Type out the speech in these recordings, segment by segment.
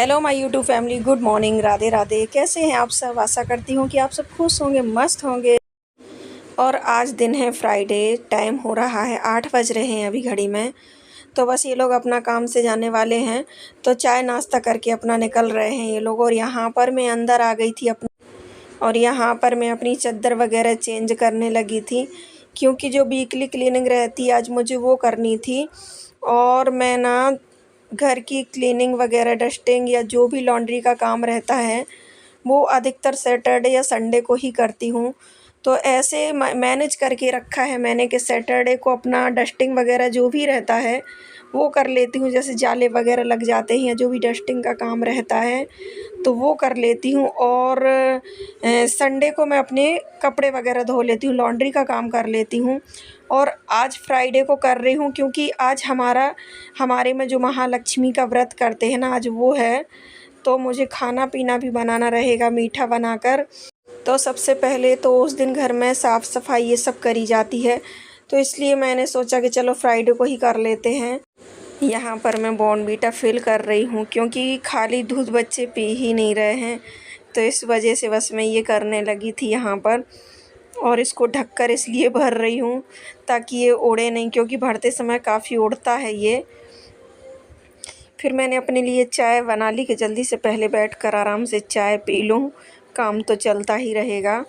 Hello my YouTube family, good morning, Radhe Radhe. कैसे हैं आप सब? आशा करती हूँ कि आप सब खुश होंगे, मस्त होंगे। और आज दिन है फ्राइडे, टाइम हो रहा है 8 बज रहे हैं अभी घड़ी में। तो बस ये लोग अपना काम से जाने वाले हैं, तो चाय नाश्ता करके अपना निकल रहे हैं ये लोग। और यहाँ पर मैं अंदर आ गई थी अपनी चादर वगैरह चेंज करने लगी थी, क्योंकि जो वीकली क्लीनिंग रहती है आज मुझे वो करनी थी। और मैं ना घर की क्लीनिंग वगैरह, डस्टिंग या जो भी लॉन्ड्री का काम रहता है वो अधिकतर सैटरडे या संडे को ही करती हूँ। तो ऐसे मैनेज करके रखा है मैंने कि सैटरडे को अपना डस्टिंग वगैरह जो भी रहता है वो कर लेती हूँ। जैसे जाले वगैरह लग जाते हैं, जो भी डस्टिंग का काम रहता है तो वो कर लेती हूँ। और संडे को मैं अपने कपड़े वगैरह धो लेती हूँ, लॉन्ड्री का काम कर लेती हूँ। और आज फ्राइडे को कर रही हूँ क्योंकि आज हमारे में जो महालक्ष्मी का व्रत करते हैं ना, आज वो है। तो मुझे खाना पीना भी बनाना रहेगा, मीठा बनाकर। तो सबसे पहले तो उस दिन घर में साफ़ सफाई ये सब करी जाती है, तो इसलिए मैंने सोचा कि चलो फ्राइडे को ही कर लेते हैं। यहाँ पर मैं बॉर्नवीटा फिल कर रही हूँ क्योंकि खाली दूध बच्चे पी ही नहीं रहे हैं, तो इस वजह से बस मैं ये करने लगी थी यहाँ पर। और इसको ढककर इसलिए भर रही हूँ ताकि ये उड़े नहीं, क्योंकि भरते समय काफ़ी उड़ता है ये। फिर मैंने अपने लिए चाय बना ली कि जल्दी से पहले बैठकर आराम से चाय पी लूँ, काम तो चलता ही रहेगा।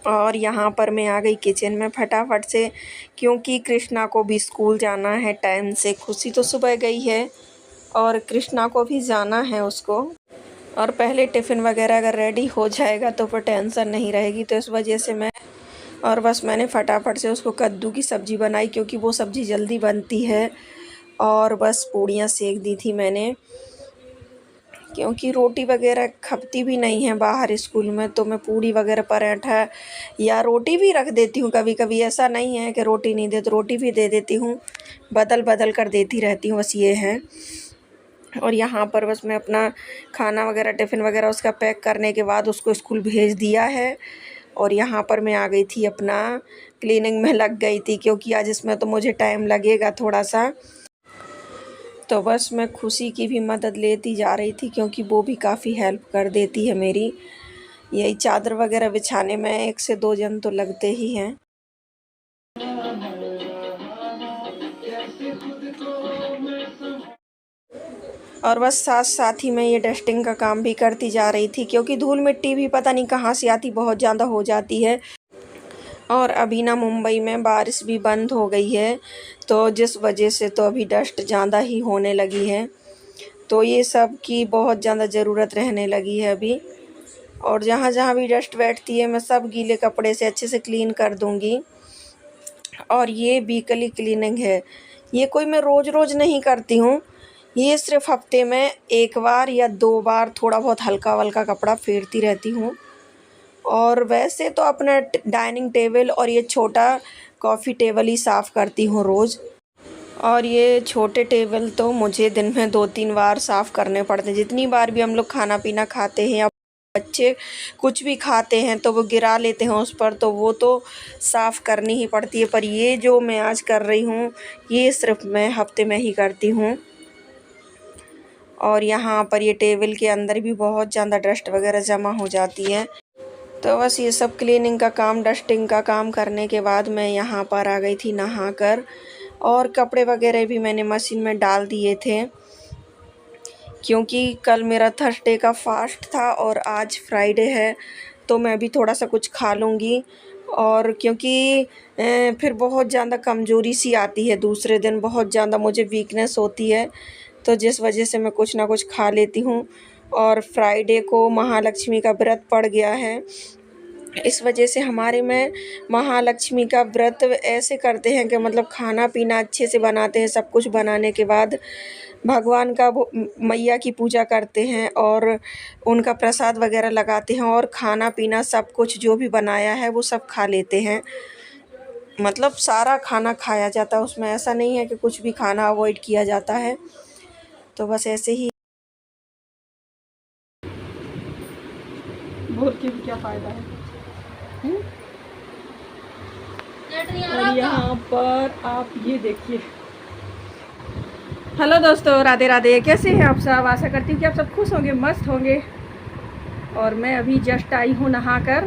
और यहाँ पर मैं आ गई किचन में फटाफट से, क्योंकि कृष्णा को भी स्कूल जाना है टाइम से। खुशी तो सुबह गई है और कृष्णा को भी जाना है उसको। और पहले टिफ़िन वगैरह अगर रेडी हो जाएगा तो फिर टेंशन नहीं रहेगी। तो इस वजह से मैंने फटाफट से उसको कद्दू की सब्ज़ी बनाई, क्योंकि वो सब्ज़ी जल्दी बनती है। और बस पूड़ियाँ सेक दी थी मैंने, क्योंकि रोटी वगैरह खपती भी नहीं है बाहर स्कूल में। तो मैं पूड़ी वगैरह, पराठा या रोटी भी रख देती हूँ कभी कभी। ऐसा नहीं है कि रोटी नहीं दे, तो रोटी भी दे देती हूँ, बदल बदल कर देती रहती हूँ, बस ये है। और यहाँ पर बस मैं अपना खाना वगैरह, टिफ़िन वगैरह उसका पैक करने के बाद उसको स्कूल भेज दिया है। और यहाँ पर मैं आ गई थी, अपना क्लीनिंग में लग गई थी, क्योंकि आज इसमें तो मुझे टाइम लगेगा थोड़ा सा। तो बस मैं खुशी की भी मदद लेती जा रही थी, क्योंकि वो भी काफ़ी हेल्प कर देती है मेरी। यही चादर वगैरह बिछाने में 1 से 2 जन तो लगते ही हैं। और बस साथ साथ ही मैं ये डस्टिंग का काम भी करती जा रही थी, क्योंकि धूल मिट्टी भी पता नहीं कहाँ से आती, बहुत ज़्यादा हो जाती है। और अभी ना मुंबई में बारिश भी बंद हो गई है, तो जिस वजह से तो अभी डस्ट ज़्यादा ही होने लगी है। तो ये सब की बहुत ज़्यादा ज़रूरत रहने लगी है अभी। और जहाँ जहाँ भी डस्ट बैठती है मैं सब गीले कपड़े से अच्छे से क्लीन कर दूँगी। और ये वीकली क्लीनिंग है, ये कोई मैं रोज़ रोज़ नहीं करती हूँ। ये सिर्फ हफ्ते में 1 बार या 2 बार थोड़ा बहुत हल्का वल्का कपड़ा फेरती रहती हूँ। और वैसे तो अपना डाइनिंग टेबल और ये छोटा कॉफ़ी टेबल ही साफ़ करती हूँ रोज़। और ये छोटे टेबल तो मुझे दिन में 2-3 बार साफ़ करने पड़ते हैं। जितनी बार भी हम लोग खाना पीना खाते हैं या बच्चे कुछ भी खाते हैं तो वो गिरा लेते हैं उस पर, तो वो तो साफ़ करनी ही पड़ती है। पर ये जो मैं आज कर रही हूँ ये सिर्फ मैं हफ्ते में ही करती हूँ। और यहाँ पर ये टेबल के अंदर भी बहुत ज़्यादा डस्ट वगैरह जमा हो जाती है। तो बस ये सब क्लीनिंग का काम, डस्टिंग का काम करने के बाद मैं यहाँ पर आ गई थी नहाकर। और कपड़े वगैरह भी मैंने मशीन में डाल दिए थे, क्योंकि कल मेरा थर्सडे का फास्ट था और आज फ्राइडे है, तो मैं भी थोड़ा सा कुछ खा लूँगी। और क्योंकि फिर बहुत ज़्यादा कमज़ोरी सी आती है, दूसरे दिन बहुत ज़्यादा मुझे वीकनेस होती है, तो जिस वजह से मैं कुछ ना कुछ खा लेती हूँ। और फ्राइडे को महालक्ष्मी का व्रत पड़ गया है, इस वजह से हमारे में महालक्ष्मी का व्रत ऐसे करते हैं कि मतलब खाना पीना अच्छे से बनाते हैं। सब कुछ बनाने के बाद भगवान का वो मैया की पूजा करते हैं और उनका प्रसाद वगैरह लगाते हैं, और खाना पीना सब कुछ जो भी बनाया है वो सब खा लेते हैं। मतलब सारा खाना खाया जाता है, उसमें ऐसा नहीं है कि कुछ भी खाना अवॉइड किया जाता है। तो बस ऐसे ही बोल के भी क्या फ़ायदा है। और यहाँ पर आप ये देखिए, हेलो दोस्तों, राधे राधे। कैसे हैं आप सब? आशा करती हूँ कि आप सब खुश होंगे, मस्त होंगे। और मैं अभी जस्ट आई हूँ नहाकर।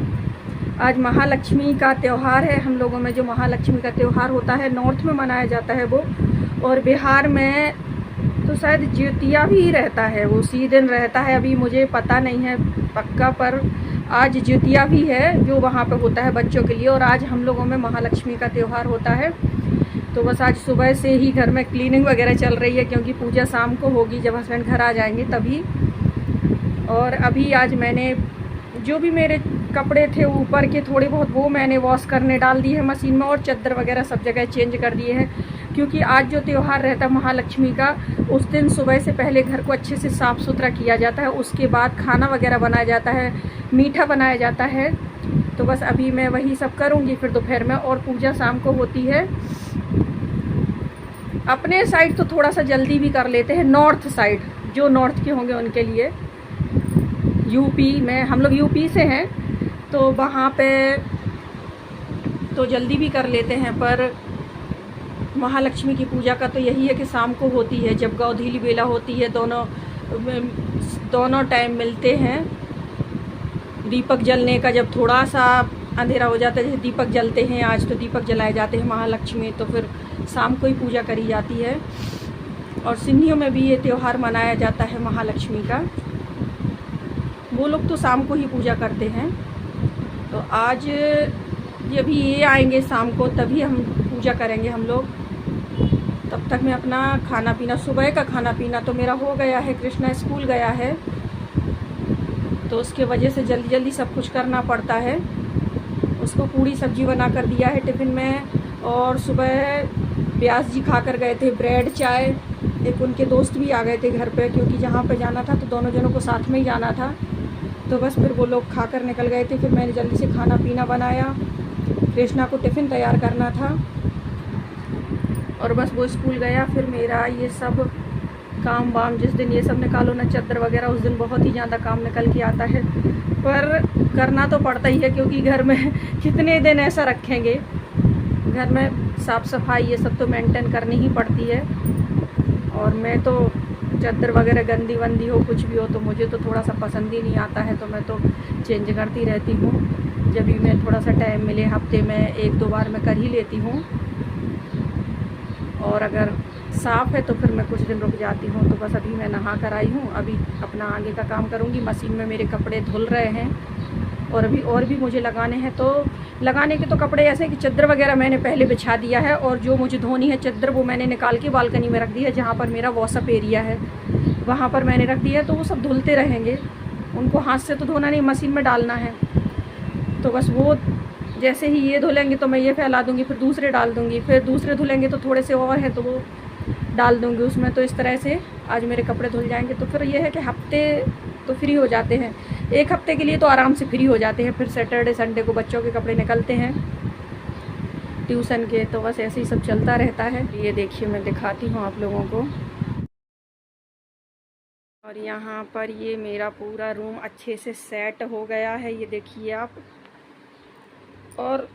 आज महालक्ष्मी का त्यौहार है। हम लोगों में जो महालक्ष्मी का त्यौहार होता है, नॉर्थ में मनाया जाता है वो, और बिहार में तो शायद ज्योतिया भी रहता है, वो उसी दिन रहता है। अभी मुझे पता नहीं है पक्का, पर आज ज्योतिया भी है जो वहाँ पे होता है बच्चों के लिए। और आज हम लोगों में महालक्ष्मी का त्यौहार होता है। तो बस आज सुबह से ही घर में क्लीनिंग वगैरह चल रही है, क्योंकि पूजा शाम को होगी, जब हस्बैंड घर आ जाएंगे तभी। और अभी आज मैंने जो भी मेरे कपड़े थे ऊपर के थोड़े बहुत, वो मैंने वॉश करने डाल दिए हैं मशीन में, और चादर वगैरह सब जगह चेंज कर दिए हैं। क्योंकि आज जो त्यौहार रहता है महालक्ष्मी का, उस दिन सुबह से पहले घर को अच्छे से साफ़ सुथरा किया जाता है। उसके बाद खाना वगैरह बनाया जाता है, मीठा बनाया जाता है। तो बस अभी मैं वही सब करूँगी फिर दोपहर में, और पूजा शाम को होती है। अपने साइड तो थोड़ा सा जल्दी भी कर लेते हैं, नॉर्थ साइड जो नॉर्थ के होंगे उनके लिए। यूपी में, हम लोग यूपी से हैं, तो वहाँ पे तो जल्दी भी कर लेते हैं। पर महालक्ष्मी की पूजा का तो यही है कि शाम को होती है, जब गौधीली बेला होती है। दोनों टाइम मिलते हैं। दीपक जलने का जब थोड़ा सा अंधेरा हो जाता है, जैसे दीपक जलते हैं आज, तो दीपक जलाए जाते हैं महालक्ष्मी, तो फिर शाम को ही पूजा करी जाती है। और सिंधियों में भी ये त्यौहार मनाया जाता है महालक्ष्मी का। वो लोग तो शाम को ही पूजा करते हैं। तो आज जब भी ये आएंगे शाम को, तभी हम पूजा करेंगे हम लोग। तब तक मैं अपना खाना पीना, सुबह का खाना पीना तो मेरा हो गया है। कृष्णा स्कूल गया है, तो उसके वजह से जल्दी जल्दी सब कुछ करना पड़ता है। उसको पूड़ी सब्जी बना कर दिया है टिफ़िन में। और सुबह व्यास जी खा कर गए थे ब्रेड चाय। एक उनके दोस्त भी आ गए थे घर पे, क्योंकि जहाँ पे जाना था तो दोनों जनों को साथ में ही जाना था। तो बस फिर वो लोग खा कर निकल गए थे। फिर मैंने जल्दी से खाना पीना बनाया, कृष्णा को टिफ़िन तैयार करना था, और बस वो स्कूल गया। फिर मेरा ये सब काम वाम, जिस दिन ये सब निकालो ना चादर वगैरह, उस दिन बहुत ही ज़्यादा काम निकल के आता है। पर करना तो पड़ता ही है, क्योंकि घर में कितने दिन ऐसा रखेंगे। घर में साफ़ सफाई ये सब तो मेंटेन करनी ही पड़ती है। और मैं तो चादर वगैरह गंदी वंदी हो, कुछ भी हो, तो मुझे तो थोड़ा सा पसंद ही नहीं आता है। तो मैं तो चेंज करती रहती हूँ। जब भी मैं थोड़ा सा टाइम मिले, हफ्ते में 1-2 बार मैं कर ही लेती हूँ। और अगर साफ़ है तो फिर मैं कुछ दिन रुक जाती हूँ। तो बस अभी मैं नहा कर आई हूँ, अभी अपना आगे का काम करूँगी। मशीन में मेरे कपड़े धुल रहे हैं, और अभी और भी मुझे लगाने हैं। तो लगाने के तो कपड़े ऐसे कि चादर वगैरह मैंने पहले बिछा दिया है, और जो मुझे धोनी है चादर वो मैंने निकाल के बालकनी में रख दी है, जहाँ पर मेरा वॉशअप एरिया है वहाँ पर मैंने रख दिया है। तो वो सब धुलते रहेंगे, उनको हाथ से तो धोना नहीं, मशीन में डालना है। तो बस वो जैसे ही ये धुलेंगे तो मैं ये फैला दूँगी, फिर दूसरे डाल दूँगी, फिर दूसरे धुलेंगे तो थोड़े से और हैं तो वो डाल दूँगी उसमें। तो इस तरह से आज मेरे कपड़े धुल जाएंगे। तो फिर ये है कि हफ्ते तो फ्री हो जाते हैं, 1 हफ्ते के लिए तो आराम से फ्री हो जाते हैं। फिर सैटरडे संडे को बच्चों के कपड़े निकलते हैं ट्यूशन के। तो बस ऐसे ही सब चलता रहता है। ये देखिए, मैं दिखाती हूँ आप लोगों को। और यहाँ पर ये मेरा पूरा रूम अच्छे से सेट हो गया है, ये देखिए आप। और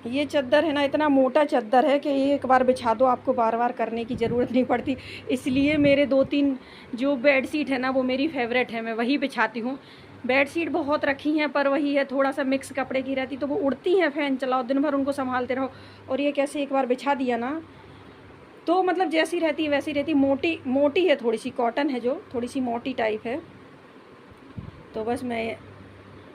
ये चादर है ना, इतना मोटा चादर है कि ये एक बार बिछा दो, आपको बार बार करने की ज़रूरत नहीं पड़ती। इसलिए मेरे 2-3 जो बेडशीट है ना, वो मेरी फेवरेट है, मैं वही बिछाती हूँ। बेडशीट बहुत रखी हैं, पर वही है, थोड़ा सा मिक्स कपड़े की रहती तो वो उड़ती हैं, फ़ैन चलाओ दिन भर उनको संभालते रहो। और ये कैसे एक बार बिछा दिया ना, तो मतलब जैसी रहती है वैसी रहती। मोटी मोटी है, थोड़ी सी कॉटन है, जो थोड़ी सी मोटी टाइप है। तो बस मैं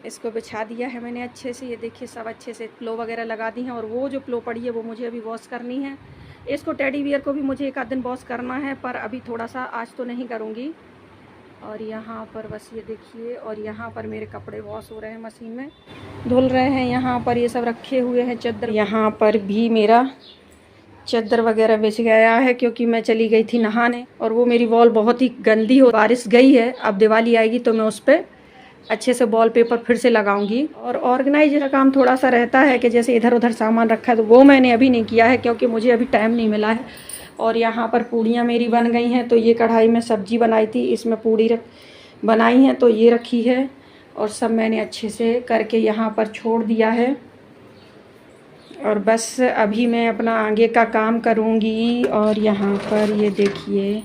इसको बिछा दिया है मैंने अच्छे से। ये देखिए, सब अच्छे से प्लो वगैरह लगा दी हैं। और वो जो प्लो पड़ी है वो मुझे अभी वॉश करनी है। इसको टेडी बियर को भी मुझे 1 आध दिन वॉश करना है, पर अभी थोड़ा सा आज तो नहीं करूँगी। और यहाँ पर बस ये देखिए, और यहाँ पर मेरे कपड़े वॉश हो रहे हैं, मशीन में धुल रहे हैं। यहाँ पर ये सब रखे हुए हैं चादर। यहाँ पर भी मेरा चादर वगैरह बिछ गया है, क्योंकि मैं चली गई थी नहाने। और वो मेरी वॉल बहुत ही गंदी हो, बारिश गई है। अब दिवाली आएगी तो मैं उस पर अच्छे से वॉलपेपर फिर से लगाऊंगी। और ऑर्गेनाइज का काम थोड़ा सा रहता है, कि जैसे इधर उधर सामान रखा है तो वो मैंने अभी नहीं किया है, क्योंकि मुझे अभी टाइम नहीं मिला है। और यहाँ पर पूड़ियाँ मेरी बन गई हैं। तो ये कढ़ाई में सब्जी बनाई थी, इसमें पूड़ी बनाई हैं, तो ये रखी है। और सब मैंने अच्छे से करके यहाँ पर छोड़ दिया है। और बस अभी मैं अपना आगे का काम करूँगी। और यहाँ पर ये देखिए,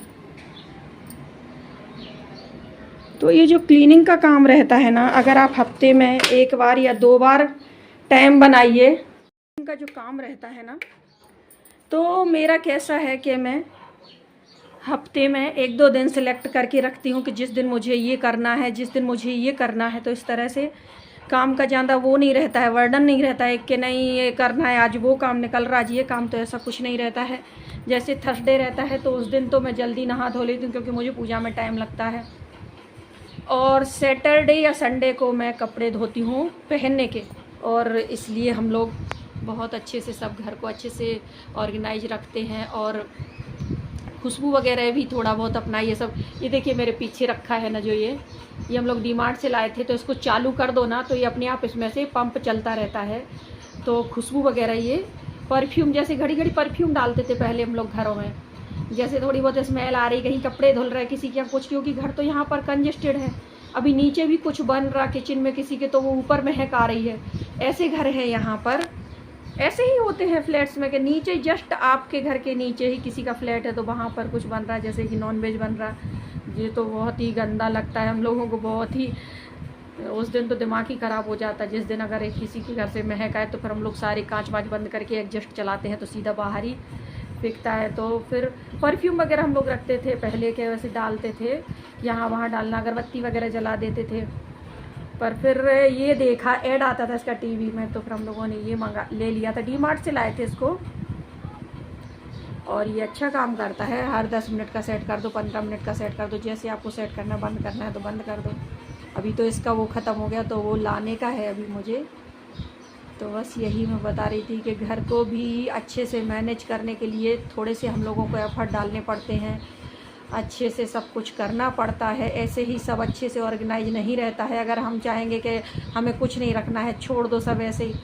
तो ये जो क्लीनिंग का काम रहता है ना, अगर आप हफ्ते में 1 बार या 2 बार टाइम बनाइए, का जो काम रहता है ना, तो मेरा कैसा है कि मैं हफ्ते में 1-2 दिन सेलेक्ट करके रखती हूँ कि जिस दिन मुझे ये करना है, जिस दिन मुझे ये करना है। तो इस तरह से काम का ज़्यादा वो नहीं रहता है, वर्डन नहीं रहता है कि नहीं ये करना है, आज वो काम निकल रहा, आज ये काम, तो ऐसा कुछ नहीं रहता है। जैसे थर्सडे रहता है तो उस दिन तो मैं जल्दी नहा धो लेती हूँ क्योंकि मुझे पूजा में टाइम लगता है। और सैटरडे या संडे को मैं कपड़े धोती हूँ पहनने के, और इसलिए हम लोग बहुत अच्छे से सब घर को अच्छे से ऑर्गेनाइज रखते हैं। और खुशबू वगैरह भी थोड़ा बहुत अपना ये सब, ये देखिए मेरे पीछे रखा है ना जो ये हम लोग डीमार्ट से लाए थे, तो इसको चालू कर दो ना तो ये अपने आप इसमें से पंप चलता रहता है। तो खुशबू वगैरह, ये परफ्यूम, जैसे घड़ी घड़ी परफ्यूम डालते थे पहले हम लोग घरों में, जैसे थोड़ी बहुत स्मेल आ रही, कहीं कपड़े धुल रहे किसी के कुछ, क्योंकि घर तो यहाँ पर कंजेस्टेड है। अभी नीचे भी कुछ बन रहा किचन में किसी के, तो वो ऊपर महक आ रही है। ऐसे घर है यहाँ पर, ऐसे ही होते हैं फ्लैट्स में कि नीचे जस्ट आपके घर के नीचे ही किसी का फ्लैट है तो वहाँ पर कुछ बन रहा है, जैसे कि नॉनवेज बन रहा। ये तो बहुत ही गंदा लगता है हम लोगों को, बहुत ही, उस दिन तो दिमाग ही ख़राब हो जाता है जिस दिन अगर एक किसी के घर से महक आए। तो फिर हम लोग सारे कांच वाँच बंद करके एडजस्ट चलाते हैं तो सीधा बाहर ही फेंकता है। तो फिर परफ्यूम वगैरह हम लोग रखते थे पहले के, वैसे डालते थे यहाँ वहाँ डालना, अगरबत्ती वगैरह जला देते थे। पर फिर ये देखा ऐड आता था इसका टीवी में, तो फिर हम लोगों ने ये ले लिया था, डीमार्ट से लाए थे इसको। और ये अच्छा काम करता है, हर 10 मिनट का सेट कर दो, 15 मिनट का सेट कर दो, जैसे आपको सेट करना, बंद करना है तो बंद कर दो। अभी तो इसका वो ख़त्म हो गया तो वो लाने का है अभी मुझे। तो बस यही मैं बता रही थी कि घर को भी अच्छे से मैनेज करने के लिए थोड़े से हम लोगों को एफर्ट डालने पड़ते हैं, अच्छे से सब कुछ करना पड़ता है। ऐसे ही सब अच्छे से ऑर्गेनाइज नहीं रहता है। अगर हम चाहेंगे कि हमें कुछ नहीं रखना है, छोड़ दो सब ऐसे ही,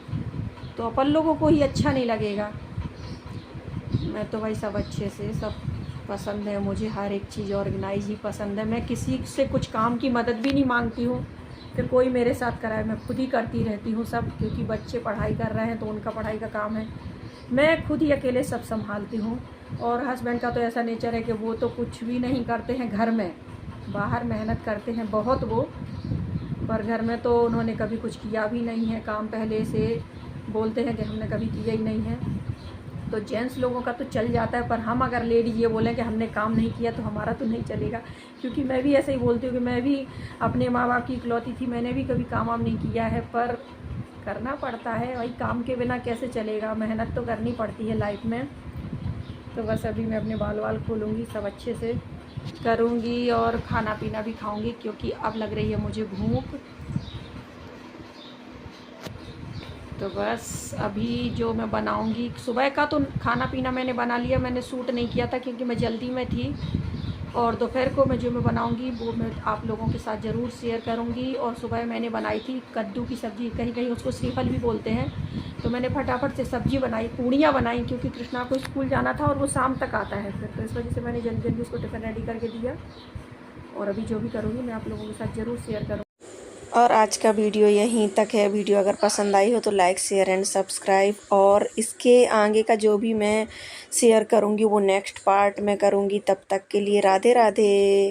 तो अपन लोगों को ही अच्छा नहीं लगेगा। मैं तो भाई सब अच्छे से, सब पसंद है मुझे, हर एक चीज़ ऑर्गेनाइज ही पसंद है। मैं किसी से कुछ काम की मदद भी नहीं मांगती हूँ कि कोई मेरे साथ कराए, मैं खुद ही करती रहती हूँ सब, क्योंकि बच्चे पढ़ाई कर रहे हैं तो उनका पढ़ाई का काम है, मैं खुद ही अकेले सब संभालती हूँ। और हस्बैंड का तो ऐसा नेचर है कि वो तो कुछ भी नहीं करते हैं घर में, बाहर मेहनत करते हैं बहुत वो, पर घर में तो उन्होंने कभी कुछ किया भी नहीं है काम, पहले से बोलते हैं कि हमने कभी किया ही नहीं है। तो जेंट्स लोगों का तो चल जाता है, पर हम अगर लेडीज ये बोलें कि हमने काम नहीं किया तो हमारा तो नहीं चलेगा। क्योंकि मैं भी ऐसे ही बोलती हूँ कि मैं भी अपने माँ बाप की इकलौती थी, मैंने भी कभी काम वाम नहीं किया है, पर करना पड़ता है भाई, काम के बिना कैसे चलेगा, मेहनत तो करनी पड़ती है लाइफ में। तो बस अभी मैं अपने बाल वाल खोलूँगी, सब अच्छे से करूँगी और खाना पीना भी खाऊँगी, क्योंकि अब लग रही है मुझे भूख। तो बस अभी जो मैं बनाऊँगी, सुबह का तो खाना पीना मैंने बना लिया, मैंने शूट नहीं किया था क्योंकि मैं जल्दी में थी। और दोपहर को मैं जो मैं बनाऊँगी वो मैं आप लोगों के साथ ज़रूर शेयर करूँगी। और सुबह मैंने बनाई थी कद्दू की सब्ज़ी, कहीं कहीं उसको श्रीफल भी बोलते हैं। तो मैंने फटाफट से सब्ज़ी बनाई, पूड़ियाँ बनाई, क्योंकि कृष्णा को स्कूल जाना था और वो शाम तक आता है फिर, तो इस वजह से मैंने जल्दी जल्दी उसको टिफ़िन रेडी करके दिया। और अभी जो भी करूँगी मैं आप लोगों के साथ ज़रूर शेयर करूँगी। और आज का वीडियो यहीं तक है। वीडियो अगर पसंद आई हो तो लाइक शेयर एंड सब्सक्राइब, और इसके आगे का जो भी मैं शेयर करूँगी वो नेक्स्ट पार्ट में करूँगी। तब तक के लिए राधे राधे।